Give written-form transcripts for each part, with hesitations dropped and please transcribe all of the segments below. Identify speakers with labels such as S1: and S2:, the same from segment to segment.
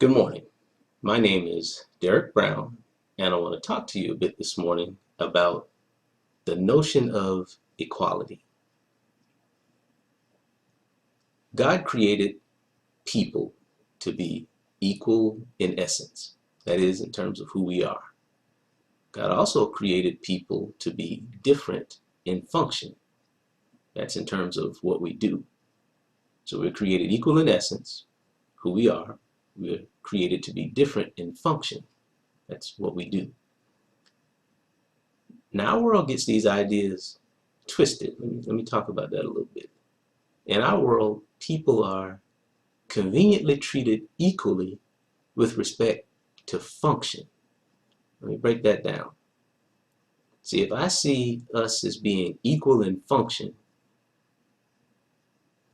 S1: Good morning. My name is Derek Brown, and I want to talk to you a bit this morning about the notion of equality. God created people to be equal in essence, that is, in terms of who we are. God also created people to be different in function, that's in terms of what we do. So we're created equal in essence, who we are. We're created to be different in function, that's what we do. Now our world gets these ideas twisted. Let me talk about that a little bit. In our world, people are conveniently treated equally with respect to function. Let me break that down. See, if I see us as being equal in function,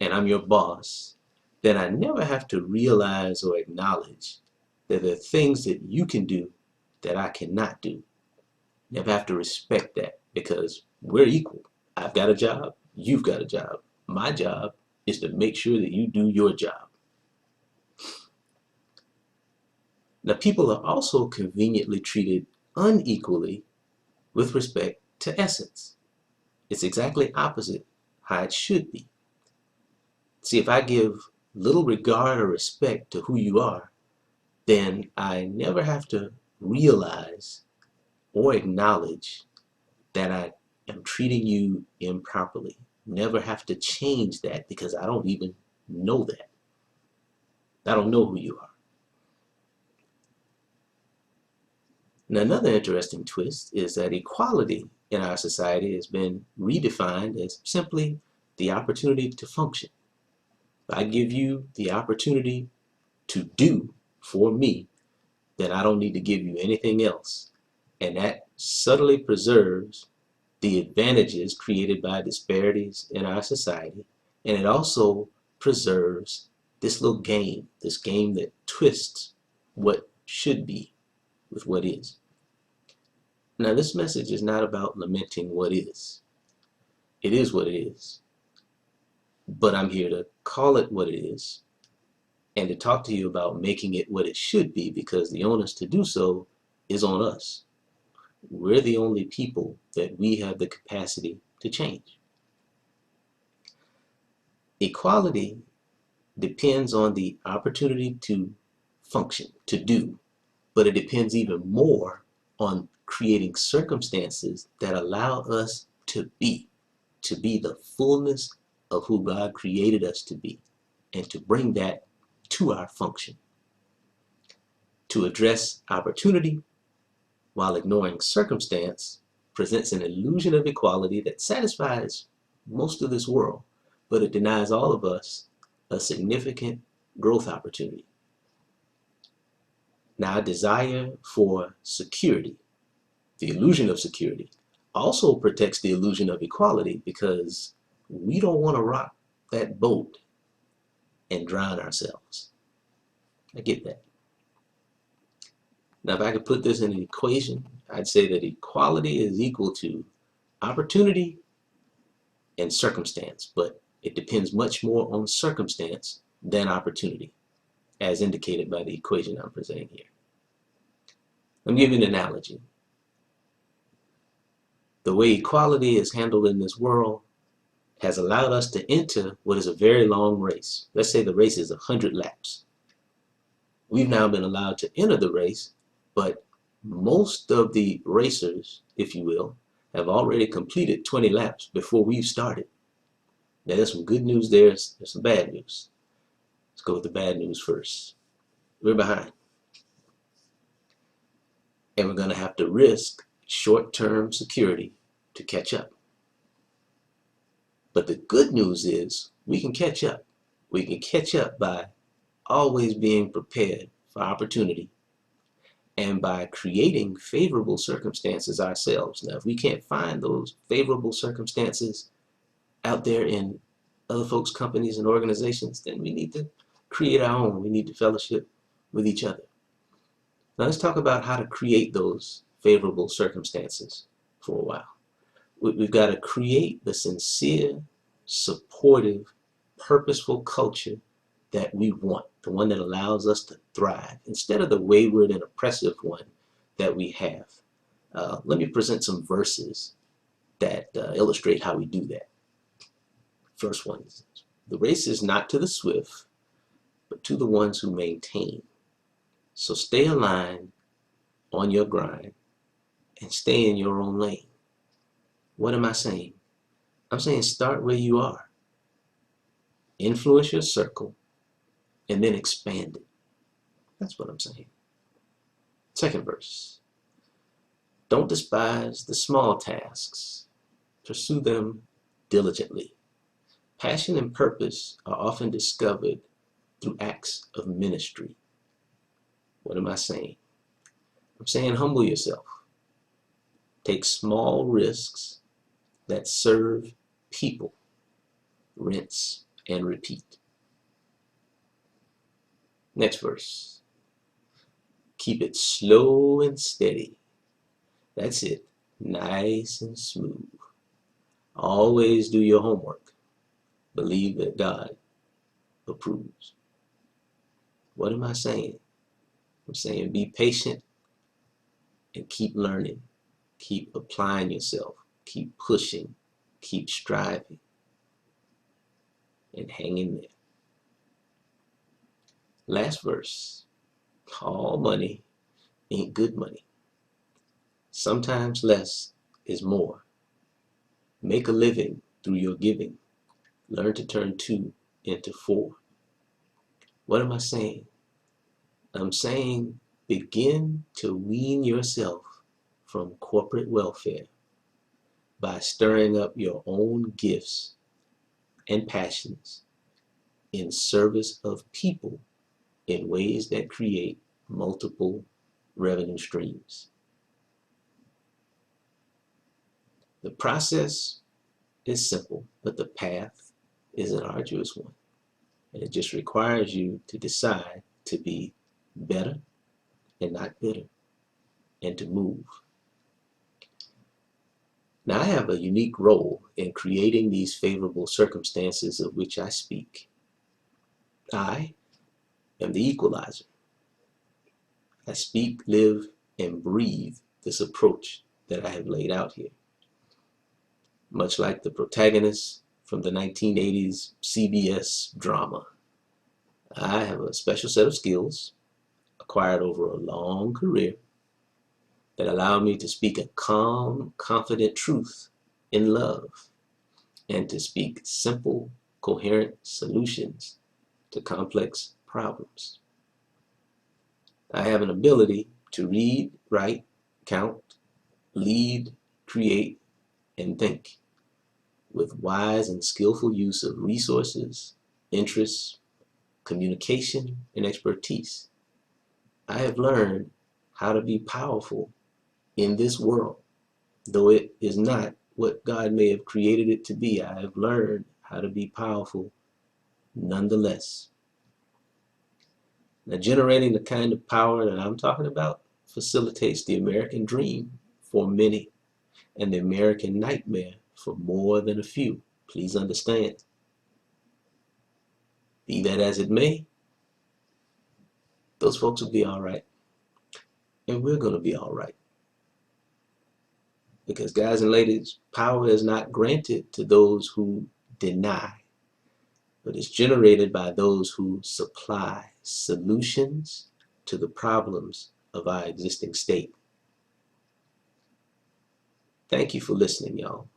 S1: and I'm your boss, then I never have to realize or acknowledge that there are things that you can do that I cannot do. Never have to respect that because we're equal. I've got a job, you've got a job. My job is to make sure that you do your job. Now, people are also conveniently treated unequally with respect to essence. It's exactly opposite how it should be. See, if I give little regard or respect to who you are, then I never have to realize or acknowledge that I am treating you improperly. Never have to change that because I don't even know that. I don't know who you are. Now, another interesting twist is that equality in our society has been redefined as simply the opportunity to function. I give you the opportunity to do for me, then I don't need to give you anything else. And that subtly preserves the advantages created by disparities in our society. And it also preserves this little game, this game that twists what should be with what is. Now, this message is not about lamenting what is. It is what it is. But I'm here to call it what it is and to talk to you about making it what it should be because the onus to do so is on us. We're the only people that we have the capacity to change. Equality depends on the opportunity to function, to do, but it depends even more on creating circumstances that allow us to be the fullness of who God created us to be, and to bring that to our function. To address opportunity while ignoring circumstance presents an illusion of equality that satisfies most of this world, but it denies all of us a significant growth opportunity. Now, desire for security, the illusion of security, also protects the illusion of equality because we don't want to rock that boat and drown ourselves. I get that. Now, if I could put this in an equation, I'd say that equality is equal to opportunity and circumstance, but it depends much more on circumstance than opportunity, as indicated by the equation I'm presenting here. Let me give you an analogy. The way equality is handled in this world has allowed us to enter what is a very long race. Let's say the race is 100 laps. We've now been allowed to enter the race, but most of the racers, if you will, have already completed 20 laps before we've started. Now, there's some good news there, there's some bad news. Let's go with the bad news first. We're behind. And we're going to have to risk short-term security to catch up. But the good news is we can catch up. We can catch up by always being prepared for opportunity and by creating favorable circumstances ourselves. Now, if we can't find those favorable circumstances out there in other folks' companies and organizations, then we need to create our own. We need to fellowship with each other. Now, let's talk about how to create those favorable circumstances for a while. We've got to create the sincere, supportive, purposeful culture that we want, the one that allows us to thrive, instead of the wayward and oppressive one that we have. Let me present some verses that illustrate how we do that. First one is, the race is not to the swift, but to the ones who maintain. So stay aligned on your grind and stay in your own lane. What am I saying? I'm saying start where you are. Influence your circle and then expand it. That's what I'm saying. Second verse. Don't despise the small tasks. Pursue them diligently. Passion and purpose are often discovered through acts of ministry. What am I saying? I'm saying humble yourself. Take small risks that serve people. Rinse and repeat. Next verse. Keep it slow and steady. That's it. Nice and smooth. Always do your homework. Believe that God approves. What am I saying? I'm saying be patient and keep learning. Keep applying yourself. Keep pushing. Keep striving. And hang in there. Last verse. All money ain't good money. Sometimes less is more. Make a living through your giving. Learn to turn 2 into 4. What am I saying? I'm saying begin to wean yourself from corporate welfare by stirring up your own gifts and passions in service of people in ways that create multiple revenue streams. The process is simple, but the path is an arduous one. And it just requires you to decide to be better and not bitter, and to move. Now, I have a unique role in creating these favorable circumstances of which I speak. I am the equalizer. I speak, live, and breathe this approach that I have laid out here. Much like the protagonist from the 1980s CBS drama, I have a special set of skills acquired over a long career that allow me to speak a calm, confident truth in love and to speak simple, coherent solutions to complex problems. I have an ability to read, write, count, lead, create, and think with wise and skillful use of resources, interests, communication, and expertise. I have learned how to be powerful in this world, though it is not what God may have created it to be. I have learned how to be powerful nonetheless. Now, generating the kind of power that I'm talking about facilitates the American dream for many and the American nightmare for more than a few. Please understand. Be that as it may, those folks will be all right. And we're going to be all right. Because, guys and ladies, power is not granted to those who deny, but it's generated by those who supply solutions to the problems of our existing state. Thank you for listening, y'all.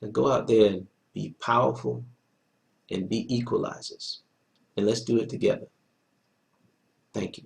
S1: And go out there and be powerful and be equalizers. And let's do it together. Thank you.